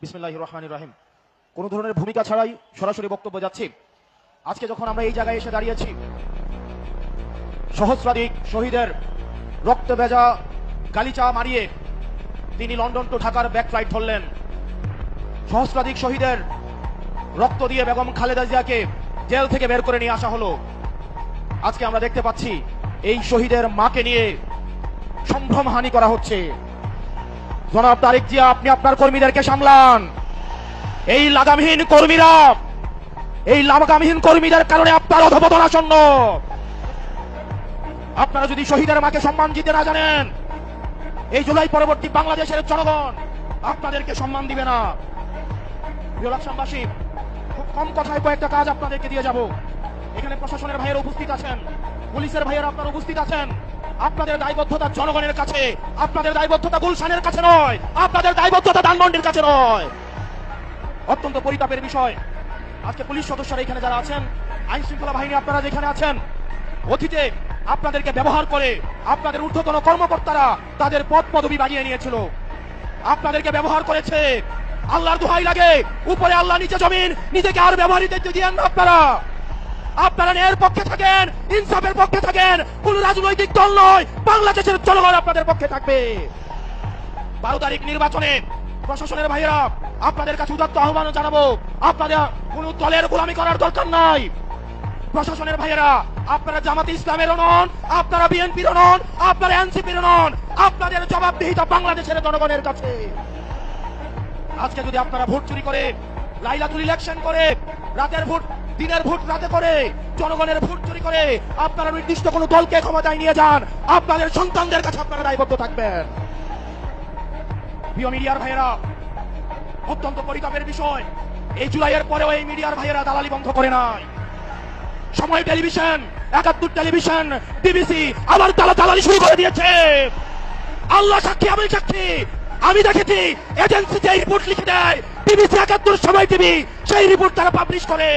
বিসমিল্লাহির রহমানির রহিম। কোনো ধরনের ভূমিকা ছাড়াই সরাসরি বক্তব্য যাচ্ছি। আজকে যখন আমরা এই জায়গায় এসে দাঁড়িয়েছি, সহস্রাধিক শহীদের রক্ত ভেজা গালিচা মারিয়ে তিনি লন্ডন টু ঢাকার ব্যাক ফ্লাইট ধরলেন। সহস্রাধিক শহীদের রক্ত দিয়ে বেগম খালেদা জিয়াকে জেল থেকে বের করে নিয়ে আসা হলো। আজকে আমরা দেখতে পাচ্ছি এই শহীদের মাকে নিয়ে সম্ভ্রমহানি করা হচ্ছে। জনাব তারেক জিয়া, আপনি আপনার কর্মীদেরকে সামলান। এই লাগামহীন কর্মীদের কারণে আপনার অধঃপতন আসন্ন। আপনারা যদি শহীদের মাকে সম্মান দিতে না জানেন, এই জুলাই পরবর্তী বাংলাদেশের জনগণ আপনাদেরকে সম্মান দিবে না। প্রিয় লাকসামবাসী, খুব কম কথায় কয়েকটা কাজ আপনাদেরকে দিয়ে যাব। এখানে প্রশাসনের ভাইয়েরা উপস্থিত আছেন, পুলিশের ভাইয়েরা আপনারা উপস্থিত আছেন। আপনাদের দায়বদ্ধতা জনগণের কাছে, আপনাদের দায়বদ্ধতা গুলশানের কাছে নয়, আপনাদের দায়বদ্ধতা ধানমন্ডির কাছে নয়। অত্যন্ত পরিতাপের বিষয়, আজকে পুলিশ সদস্যরা এখানে যারা আছেন, আইন শৃঙ্খলা বাহিনী আপনারা যেখানে আছেন, অতীতে আপনাদেরকে ব্যবহার করে আপনাদের ঊর্ধ্বতন কর্মকর্তারা তাদের পদ পদবি বাড়িয়ে নিয়েছিল, আপনাদেরকে ব্যবহার করেছে। আল্লাহর দোহাই লাগে, উপরে আল্লাহ, নিচে জমিন, নিজেকে আর ব্যবহারিত দিয়েন না। আপনারা ন্যায়ের পক্ষে থাকেন, ইনসাফের পক্ষে থাকেন। কোন রাজনৈতিক দল নয়, বাংলাদেশের জনগণ আপনাদের পক্ষে থাকবে। 12 তারিখ নির্বাচনে প্রশাসনের ভাইয়েরা আপনাদের কাছে উদাত্ত আহ্বান জানাবো, আপনাদের কোন দলের গোলামি করার দরকার নাই। প্রশাসনের ভাইয়েরা, আপনারা জামাতে ইসলামেরও নন, আপনারা বিএনপিরও নন, আপনারা এনসিপির নন। আপনাদের জবাবদিহিতা বাংলাদেশের জনগণের কাছে। আজকে যদি আপনারা ভোট চুরি করে, লাইলাতুল ইলেকশন করে, রাতের ভোট দিনের ভোট রাতে করে, জনগণের ভোট চুরি করে আপনারা নির্দিষ্ট কোন দলকে ক্ষমতায় নিয়ে যান, আপনাদের সন্তানদের কাছে আপনারা দায়বদ্ধ থাকবেন। প্রিয় মিডিয়ার ভাইয়েরা, অত্যন্ত পরিতাপের বিষয়, এই জুলাইয়ের পরেও এই মিডিয়ার ভাইয়েরা দালালি বন্ধ করে নাই। সময় টেলিভিশন, 71 টেলিভিশন, বিবিসি আবার দালালি শুরু করে দিয়েছে। আল্লাহ সাক্ষী, আমি সাক্ষী, আমি দেখেছি এজেন্সিতে এই রিপোর্ট লিখে দেয় বিবিসি 71, সময় টিভি, সেই রিপোর্ট তারা পাবলিশ করে।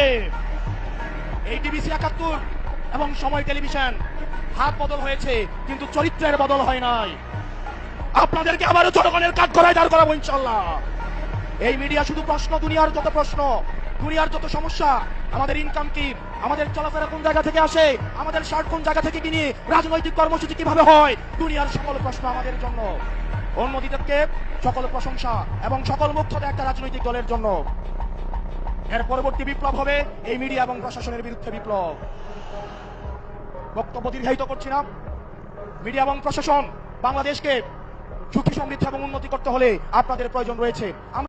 এই বিবিসি 71 এবং সময় টেলিভিশন হাত বদল হয়েছে, কিন্তু চরিত্রের বদল হয় নাই। আপনাদেরকে আবারও জনগণের কাজ করায় দাঁড় করাবো ইনশাল্লাহ। এই মিডিয়া শুধু প্রশ্ন, দুনিয়ার যত প্রশ্ন, দুনিয়ার যত সমস্যা, আমাদের ইনকাম কি, আমাদের চলাফেরা কোন জায়গা থেকে আসে, আমাদের শার্ট কোন জায়গা থেকে কিনি, রাজনৈতিক কর্মসূচি কিভাবে হয়, দুনিয়ার সকল প্রশ্ন আমাদের জন্য। অন্যদিকে সকল প্রশংসা এবং সকল মুখ্যতা একটা রাজনৈতিক দলের জন্য। এর পরবর্তী বিপ্লব হবে এই মিডিয়া এবং প্রশাসনের বিরুদ্ধে বিপ্লব। বক্তব্য দীর্ঘায়িত করছি না। মিডিয়া এবং প্রশাসন, বাংলাদেশকে সুখী, সমৃদ্ধ এবং উন্নতি করতে হলে আপনাদের প্রয়োজন রয়েছে।